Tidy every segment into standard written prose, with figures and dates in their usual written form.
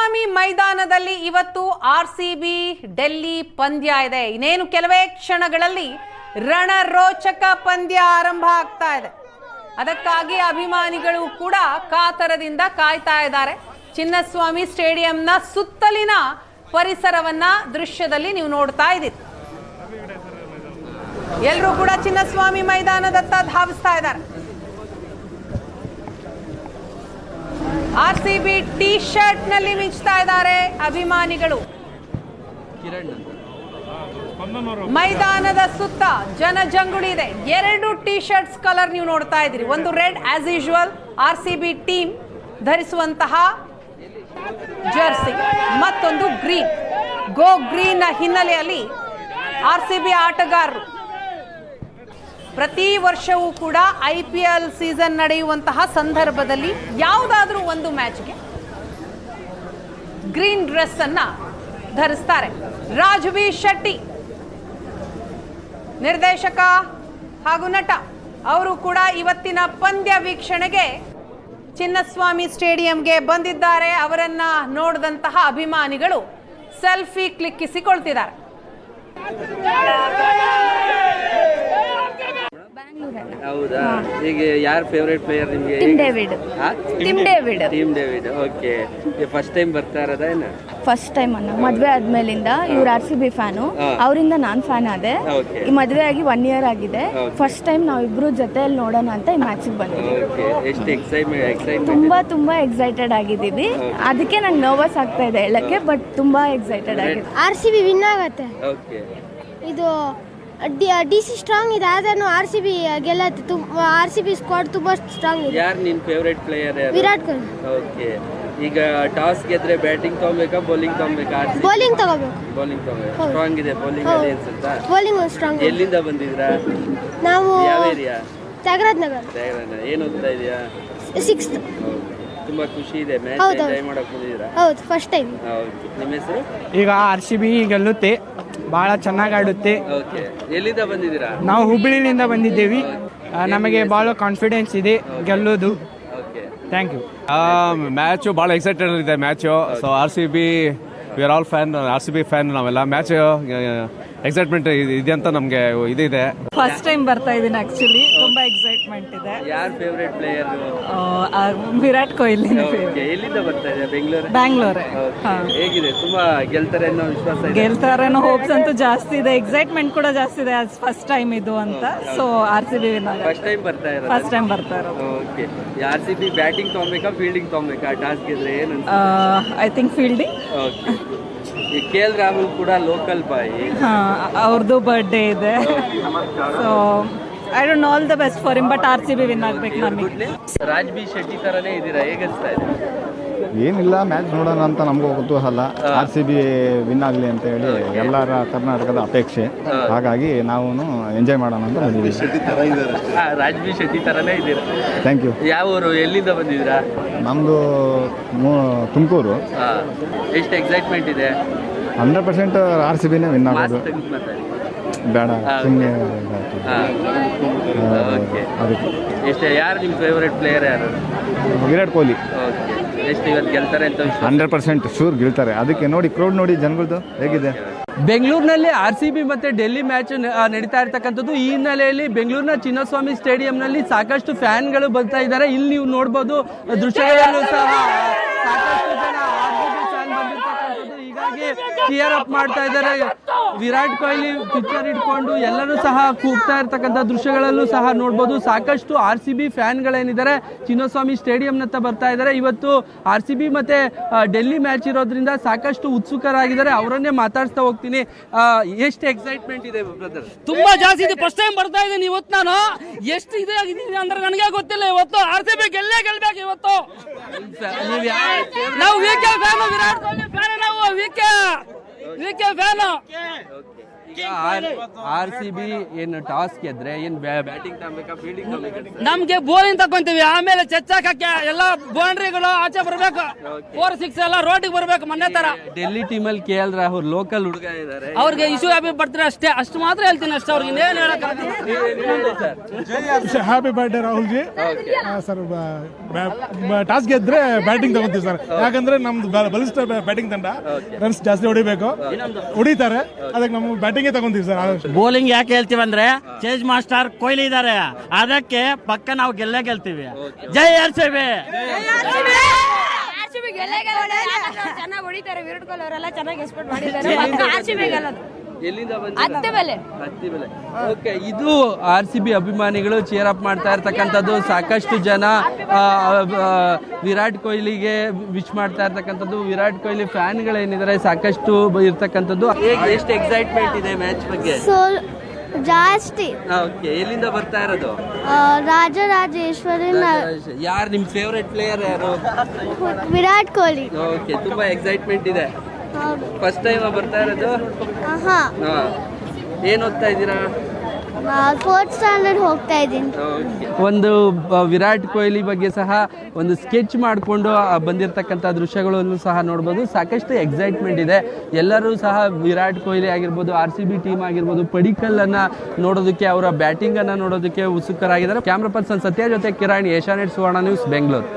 ಚಿನ್ನಸ್ವಾಮಿ ಮೈದಾನದಲ್ಲಿ ಇವತ್ತು ಆರ್ಸಿಬಿ ಡೆಲ್ಲಿ ಪಂದ್ಯ ಇದೆ. ಇನ್ನೇನು ಕೆಲವೇ ಕ್ಷಣಗಳಲ್ಲಿ ರಣರೋಚಕ ಪಂದ್ಯ ಆರಂಭ ಆಗ್ತಾ ಇದೆ. ಅದಕ್ಕಾಗಿ ಅಭಿಮಾನಿಗಳು ಕೂಡ ಕಾತರದಿಂದ ಕಾಯ್ತಾ ಇದ್ದಾರೆ. ಚಿನ್ನಸ್ವಾಮಿ ಸ್ಟೇಡಿಯಂನ ಸುತ್ತಲಿನ ಪರಿಸರವನ್ನ ದೃಶ್ಯದಲ್ಲಿ ನೀವು ನೋಡ್ತಾ ಇದ್ದೀರಿ. ಎಲ್ಲರೂ ಕೂಡ ಚಿನ್ನಸ್ವಾಮಿ ಮೈದಾನದತ್ತ ಧಾವಿಸ್ತಾ ಇದ್ದಾರೆ. ಆರ್ಸಿಬಿ ಟಿ ಶರ್ಟ್ ನಲ್ಲಿ ಮಿಂಚ್ತಾ ಇದ್ದಾರೆ ಅಭಿಮಾನಿಗಳು. ಮೈದಾನದ ಸುತ್ತ ಜನಜಂಗುಳಿ ಇದೆ. 2 ಟಿ ಶರ್ಟ್ಸ್ ಕಲರ್ ನೀವು ನೋಡ್ತಾ ಇದ್ದೀರಿ. ಒಂದು red as usual RCB team ಧರಿಸುವಂತಹ ಜರ್ಸಿ, ಮತ್ತೊಂದು ಗ್ರೀನ್. ಗೋ ಗ್ರೀನ್ ಹಿನ್ನೆಲೆಯಲ್ಲಿ ಆರ್ಸಿಬಿ ಆಟಗಾರರು ಪ್ರತಿ ವರ್ಷವೂ ಕೂಡ IPL ಸೀಸನ್ ನಡೆಯುವಂತಹ ಸಂದರ್ಭದಲ್ಲಿ ಯಾವುದಾದ್ರೂ ಒಂದು ಮ್ಯಾಚ್ಗೆ ಗ್ರೀನ್ ಡ್ರೆಸ್ ಅನ್ನ ಧರಿಸ್ತಾರೆ. ರಾಜ್ಬಿ ಶೆಟ್ಟಿ ನಿರ್ದೇಶಕ ಹಾಗೂ ನಟ, ಅವರು ಕೂಡ ಇವತ್ತಿನ ಪಂದ್ಯ ವೀಕ್ಷಣೆಗೆ ಚಿನ್ನಸ್ವಾಮಿ ಸ್ಟೇಡಿಯಂಗೆ ಬಂದಿದ್ದಾರೆ. ಅವರನ್ನ ನೋಡಿದಂತಹ ಅಭಿಮಾನಿಗಳು ಸೆಲ್ಫಿ ಕ್ಲಿಕ್ಕಿಸಿಕೊಳ್ತಿದ್ದಾರೆ. ಹೌದಾ? ಈಗ ಯಾರು ಫೇವರೇಟ್ ಪ್ಲೇಯರ್ ನಿಮಗೆ? Team David. Okay, first time ಬರ್ತಾ ಇರೋದಾ? ಫಸ್ಟ್ ಟೈಮ್ ಅನ್ನ ಮದ್ವೆ ಆದ್ಮೇಲಿಂದ ಇವ್ರು RCB ಫ್ಯಾನು, ಅವರಿಂದ ನಾನ್ ಫ್ಯಾನ್ ಆದೆ. ಈ ಮದ್ವೆ ಆಗಿ 1 year ಆಗಿದೆ. ಫಸ್ಟ್ ಟೈಮ್ ನಾವಿಬ್ರು ಜೊತೆಯಲ್ಲಿ ನೋಡೋಣ ಅಂತ ಈ ಮ್ಯಾಚ್ ಬಂದಿದ್ದೀವಿ. ತುಂಬಾ ಎಕ್ಸೈಟೆಡ್ ಆಗಿದ್ದೀವಿ. ಅದಕ್ಕೆ ನಂಗೆ ನರ್ವಸ್ ಆಗ್ತಾ ಇದೆ ಹೇಳಕ್ಕೆ, ಬಟ್ ತುಂಬಾ ಎಕ್ಸೈಟೆಡ್ ಆಗಿದೆ. RCB ವಿನ್ ಆಗತ್ತೆ. ಇದು DC ಸ್ಟ್ರಾಂಗ್ ಇದೆ, ಆದ್ರೂ RCB ಗೆಲ್ಲತ್ತೆ. RCB ಸ್ಕ್ವಾಡ್ ತುಂಬಾ ಸ್ಟ್ರಾಂಗ್ ಇದೆ. ಯಾರು ನಿನ್ favourite player? Virat Kohli. Okay, ಈಗ ಟಾಸ್ ಗೆದ್ರೆ ಬ್ಯಾಟಿಂಗ್ ತಗೋಬೇಕಾ ಬೌಲಿಂಗ್ ತಗೋಬೇಕಾ? ಬೌಲಿಂಗ್ ತಗೋಬೇಕು. ಬೌಲಿಂಗ್ ತಗೋಬೇಕು. ಸ್ಟ್ರಾಂಗ್ ಇದೆ ಬೌಲಿಂಗ್ ಅಲ್ಲಿ ಅನ್ಸುತ್ತಾ? Bowling strong. ಎಲ್ಲಿಂದ ಬಂದಿದ್ರಾ? ನಾವು ಯಾವ ಏರಿಯಾ? ತ್ಯಾಗರಾಜ ನಗರ. ಏನು ಓದ್ತಾ ಇದೀಯಾ? 6th. ತುಂಬಾ ಖುಷಿ ಇದೆ ಮ್ಯಾಚ್ ಎಂಜಾಯ್ ಮಾಡಕ್ ಬಂದಿದ್ದೀರಾ? ಹೌದು, ಫಸ್ಟ್ ಟೈಮ್. ನಿಮ್ಮ ಹೆಸರು? ಈಗ RCB ಗೆಲ್ಲುತ್ತೆ, ಬಹಳ ಚೆನ್ನಾಗಿ ಆಡುತ್ತೆ. ಓಕೆ, ಎಲ್ಲಿಂದ ಬಂದಿದ್ದೀರಾ? ನಾವು ಹುಬ್ಬಳ್ಳಿಯಿಂದ ಬಂದಿದ್ದೇವೆ. ನಮಗೆ ಬಹಳ ಕಾನ್ಫಿಡೆನ್ಸ್ ಇದೆ ಗೆಲ್ಲೋದು. Thank you. ಮ್ಯಾಚು ಭಾಳ ಎಕ್ಸೈಟೆಡ್ ಇದೆ match. So RCB we are all fan, RCB fan ನಾವೆಲ್ಲ. ಮ್ಯಾಚ್ ಎಕ್ಸೈಟ್ಮೆಂಟ್ ಇದೆ ಅಂತ ನಮಗೆ ಇದಿದೆ. ಫಸ್ಟ್ ಟೈಮ್ ಬರ್ತಾ ಇದ್ದೀನಿ ಆಕ್ಚುಲಿ, ತುಂಬಾ ಎಕ್ಸೈಟ್ಮೆಂಟ್ ಇದೆ. ಯಾರ್ ಫೇವರೇಟ್ ಪ್ಲೇಯರ್? ವಿರಾಟ್ ಕೊಹ್ಲಿ. ಎಲ್ಲಿಂದ ಬರ್ತಾ ಇದೆ? ಬ್ಯಾಂಗ್ಳೂರ್. ಹೇಗಿದೆ? ತುಂಬಾ ಗೆಲ್ತಾರೆ ಅನ್ನೋ ವಿಶ್ವಾಸ ಇದೆ? ಗೆಲ್ತಾರೆ ಅನ್ನೋ ಹೋಪ್ಸ್ ಅಂತೂ ಜಾಸ್ತಿ ಇದೆ, ಎಕ್ಸೈಟ್ಮೆಂಟ್ ಕೂಡ ಜಾಸ್ತಿ ಇದೆ. ಫಸ್ಟ್ ಟೈಮ್ ಇದು ಅಂತ. ಸೊ RCB ಫಸ್ಟ್ ಟೈಮ್ ಬರ್ತಾ ಇರೋದು. ಓಕೆ, RCB ಬ್ಯಾಟಿಂಗ್ ತಗೋಬೇಕಾ ಫೀಲ್ಡಿಂಗ್ ತಗೋಬೇಕಾ? ಟಾಸ್ ಗೆದ್ರೆ ಏನು? I think fielding. ಓಕೆ, ಈ KL ರಾಹುಲ್ ಕೂಡ ಲೋಕಲ್ ಬಾಯ್, ಅವ್ರದ್ದು ಬರ್ಡೇ ಇದೆ. So I don't know, all the best for him, but RCB win ಆಗ್ಬೇಕು ನಮಗೆ. ರಾಜ್ಬಿ ಶೆಟ್ಟಿ ತರನೇ ಇದ್ದೀರಾ, ಹೇಗನ್ಸ್ತಾ ಇದೆ? ಏನಿಲ್ಲ, ಮ್ಯಾಚ್ ನೋಡೋಣ ಅಂತ ನಮಗೂ ಕುತೂಹಲ. RCB ವಿನ್ ಆಗಲಿ ಅಂತ ಹೇಳಿ ಎಲ್ಲರ ಕರ್ನಾಟಕದ ಅಪೇಕ್ಷೆ. ಹಾಗಾಗಿ ನಾವು ಎಂಜಾಯ್ ಮಾಡೋಣ ಅಂತ ಬಂದಿದ್ದೀವಿ. ರಾಜ್ಬಿ ಶೆಟ್ಟಿ ತರನೇ ಇದ್ದೀರಾ? Thank you. ಯಾವ ಊರು, ಎಲ್ಲಿಂದ ಬಂದಿದ್ದೀರಾ? ನಮ್ಮದು ತುಮಕೂರು. ಎಷ್ಟು ಎಕ್ಸೈಟ್ಮೆಂಟ್ ಇದೆ? 100% RCBನೇ ವಿನ್ ಆಗೋದು. ಬೇಡ ಸುಮ್ಮನೆ ಅದಕ್ಕೆ. ಎಷ್ಟು, ಯಾರು ನಿಮ್ಮ ಫೇವರೇಟ್ ಪ್ಲೇಯರ್ ಯಾರು? ವಿರಾಟ್ ಕೊಹ್ಲಿ. ಎಷ್ಟು ಇವತ್ತು ಗೆಲ್ತಾರೆ ಅಂತ? 100% ಶೂರ್ ಗೆಲ್ತಾರೆ. ಅದಕ್ಕೆ ನೋಡಿ, ಕ್ರೌಡ್ ನೋಡಿ ಜನಗಳದ್ದು ಹೇಗಿದೆ. ಬೆಂಗಳೂರಿನಲ್ಲಿ RCB ಮತ್ತೆ ಡೆಲ್ಲಿ ಮ್ಯಾಚ್ ನಡೀತಾ ಇರ್ತಕ್ಕಂಥದ್ದು. ಈ ಹಿನ್ನೆಲೆಯಲ್ಲಿ ಬೆಂಗಳೂರಿನ ಚಿನ್ನಸ್ವಾಮಿ ಸ್ಟೇಡಿಯಂನಲ್ಲಿ ಸಾಕಷ್ಟು ಫ್ಯಾನ್ಗಳು ಬರ್ತಾ ಇದ್ದಾರೆ. ಇಲ್ಲಿ ನೀವು ನೋಡ್ಬೋದು ದೃಶ್ಯಗಳಲ್ಲೂ ಸಹ ಸಾಕಷ್ಟು ಜನ RCB ಫ್ಯಾನ್ ಬಂದಿರ್ತಕ್ಕಂಥದ್ದು. ಹೀಗಾಗಿ ಚಿಯರ್ ಅಪ್ ಮಾಡ್ತಾ ಇದ್ದಾರೆ. ವಿರಾಟ್ ಕೊಹ್ಲಿ ಪಿಕ್ಚರ್ ಇಟ್ಕೊಂಡು ಎಲ್ಲರೂ ಸಹ ಕೂಗ್ತಾ ಇರ್ತಕ್ಕಂಥ ದೃಶ್ಯಗಳಲ್ಲೂ ಸಹ ನೋಡ್ಬೋದು. ಸಾಕಷ್ಟು RCB ಫ್ಯಾನ್ಗಳೇನಿದ್ದಾರೆ ಚಿನ್ನಸ್ವಾಮಿ ಸ್ಟೇಡಿಯಂನತ್ತ ಬರ್ತಾ ಇದ್ದಾರೆ. ಇವತ್ತು RCB ಮತ್ತೆ ಡೆಲ್ಲಿ ಮ್ಯಾಚ್ ಇರೋದ್ರಿಂದ ಸಾಕಷ್ಟು ಉತ್ಸುಕರಾಗಿದ್ದಾರೆ. ಅವರನ್ನೇ ಮಾತಾಡ್ಸ್ತಾ ಹೋಗ್ತೀನಿ. ಎಷ್ಟು ಎಕ್ಸೈಟ್ಮೆಂಟ್ ಇದೆ ಬ್ರದರ್? ತುಂಬಾ ಜಾಸ್ತಿ ಇದೆ. ಫಸ್ಟ್ ಟೈಮ್ ಬರ್ತಾ ಇದ್ದೀನಿ ಇವತ್ತು. ನಾನು ಎಷ್ಟು ಇದೆ ಆಗಿದ್ದೀನಿ ಅಂದ್ರೆ ನನಗೆ ಗೊತ್ತಿಲ್ಲ. ಇವತ್ತು RCB ಗೆಲ್ಬೇಕು ಇವತ್ತು. ನಾವು ವಿಕೆ ಫ್ಯಾನ್, ವಿರಾಟ್ ಕೊಹ್ಲಿ ಫ್ಯಾನ್. ನಾವು ವಿಕೆ ಫ್ಯಾನ್. RCB ಏನು ಟಾಸ್ ಗೆದ್ರೆ ಏನ್ ಬ್ಯಾಟಿಂಗ್ ತಗೋಬೇಕಾ ಫೀಲ್ಡಿಂಗ್ ತಗೋಬೇಕಾ? ನಮ್ಗೆ ಬೋಲಿಂಗ್ ತಕೊಂತೀವಿ, ಆಮೇಲೆ ಚೆಚ್ಚಾಕಕ್ಕೆ ಎಲ್ಲ ಬೌಂಡ್ರಿಗಳು ಆಚೆ ಬರ್ಬೇಕು, 4-6 ಎಲ್ಲ ರೋಡಿಗೆ ಬರ್ಬೇಕು ಮೊನ್ನೆ ತರ. ಡೆಲ್ಲಿ ಟೀಮ್ ಅಲ್ಲಿ KL ರಾಹುಲ್ ಲೋಕಲ್ ಹುಡುಗ ಇದಾರೆ, ಅವ್ರಿಗೆ ಇಶ್ಯೂ ಹ್ಯಾಪಿ ಬರ್ತಾರೆ ಅಷ್ಟೇ, ಅಷ್ಟು ಮಾತ್ರ ಹೇಳ್ತೀನಿ ಅಷ್ಟೇ. ಅವ್ರಿಗೆ ಇನ್ನೇನು ಹೇಳಕ್ happy birthday Rahul ji. Sir toss ಗೆದ್ರೆ ಬ್ಯಾಟಿಂಗ್ ತಗೊಂತೀವಿ ಸರ್, ಯಾಕಂದ್ರೆ ನಮ್ದು ಬಲಿಷ್ಠ ಬ್ಯಾಟಿಂಗ್ ತಂಡ, ರನ್ಸ್ ಜಾಸ್ತಿ ಹೊಡಿತಾರೆ, ಅದಕ್ಕೆ ನಮ್ಮ ಬ್ಯಾಟಿಂಗ್ ತಗೊಂತೀವಿ ಸರ್. ಬೌಲಿಂಗ್ ಯಾಕೆ ಹೇಳ್ತೀವಿ ಅಂದ್ರೆ ಚೇಂಜ್ ಮಾಸ್ಟರ್ ಕೊಹ್ಲಿ ಇದಾರೆ, ಅದಕ್ಕೆ ಪಕ್ಕ ನಾವು ಗೆಲ್ತೀವಿ. ಜೈ RCB. ಚೆನ್ನಾಗಿ ಹೊಡಿತಾರೆ, ವಿರಾಟ್ ಕೊಹ್ಲಿ ಅವರೆಲ್ಲ ಚೆನ್ನಾಗಿ ಎಕ್ಸ್ಪೆಕ್ಟ್ ಮಾಡಿದ್ದಾರೆ. ಎಲ್ಲಿಂದ ಹತ್ತೆ ಬೆಲೆ. ಓಕೆ, ಇದು RCB ಅಭಿಮಾನಿಗಳು ಚೇರ್ ಅಪ್ ಮಾಡ್ತಾ ಇರ್ತಕ್ಕಂಥದ್ದು. ಸಾಕಷ್ಟು ಜನ ವಿರಾಟ್ ಕೊಹ್ಲಿಗೆ ವಿಶ್ ಮಾಡ್ತಾ ಇರ್ತಕ್ಕಂಥದ್ದು. ವಿರಾಟ್ ಕೊಹ್ಲಿ ಫ್ಯಾನ್ಗಳೇನಿದ್ದಾರೆ ಸಾಕಷ್ಟು ಇರ್ತಕ್ಕಂಥದ್ದು. ಎಷ್ಟು ಎಕ್ಸೈಟ್ಮೆಂಟ್ ಇದೆ ಮ್ಯಾಚ್ ಬಗ್ಗೆ? ಜಾಸ್ತಿ. ಓಕೆ, ಎಲ್ಲಿಂದ ಬರ್ತಾ ಇರೋದು? ರಾಜರಾಜೇಶ್ವರಿ. ಯಾರು ನಿಮ್ ಫೇವರೇಟ್ ಪ್ಲೇಯರ್ ಯಾರು? ವಿರಾಟ್ ಕೊಹ್ಲಿ. ಓಕೆ, ತುಂಬಾ ಎಕ್ಸೈಟ್ಮೆಂಟ್ ಇದೆ. ಫಸ್ಟ್ ಟೈಮ್ ಬರ್ತಾ ಇರೋದು? ಏನ್ ಓದ್ತಾ ಇದ್ದೀರಾ? 4th ಸ್ಟ್ಯಾಂಡರ್ಡ್ ಹೋಗ್ತಾ ಇದ್ದೀನಿ. ಒಂದು ವಿರಾಟ್ ಕೊಹ್ಲಿ ಬಗ್ಗೆ ಸಹ ಒಂದು ಸ್ಕೆಚ್ ಮಾಡಿಕೊಂಡು ಬಂದಿರತಕ್ಕಂಥ ದೃಶ್ಯಗಳನ್ನು ಸಹ ನೋಡ್ಬೋದು. ಸಾಕಷ್ಟು ಎಕ್ಸೈಟ್ಮೆಂಟ್ ಇದೆ. ಎಲ್ಲರೂ ಸಹ ವಿರಾಟ್ ಕೊಹ್ಲಿ ಆಗಿರ್ಬೋದು, RCB ಟೀಮ್ ಆಗಿರ್ಬೋದು, ಪಡಿಕಲ್ ಅನ್ನ ನೋಡೋದಕ್ಕೆ, ಅವರ ಬ್ಯಾಟಿಂಗ್ ಅನ್ನ ನೋಡೋದಕ್ಕೆ ಉತ್ಸುಕರಾಗಿದ್ದಾರೆ. ಕ್ಯಾಮ್ರಾ ಪರ್ಸನ್ ಸತ್ಯ ಜೊತೆ ಕಿರಣ್, ಏಷ್ಯಾನೆಟ್ ಸುವರ್ಣ ನ್ಯೂಸ್, ಬೆಂಗಳೂರು.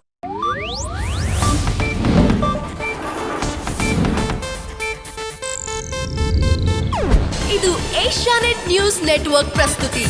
ಇದು ಏಷ್ಯಾನೆಟ್ ನ್ಯೂಸ್ ನೆಟ್ವರ್ಕ್ ಪ್ರಸ್ತುತಿ.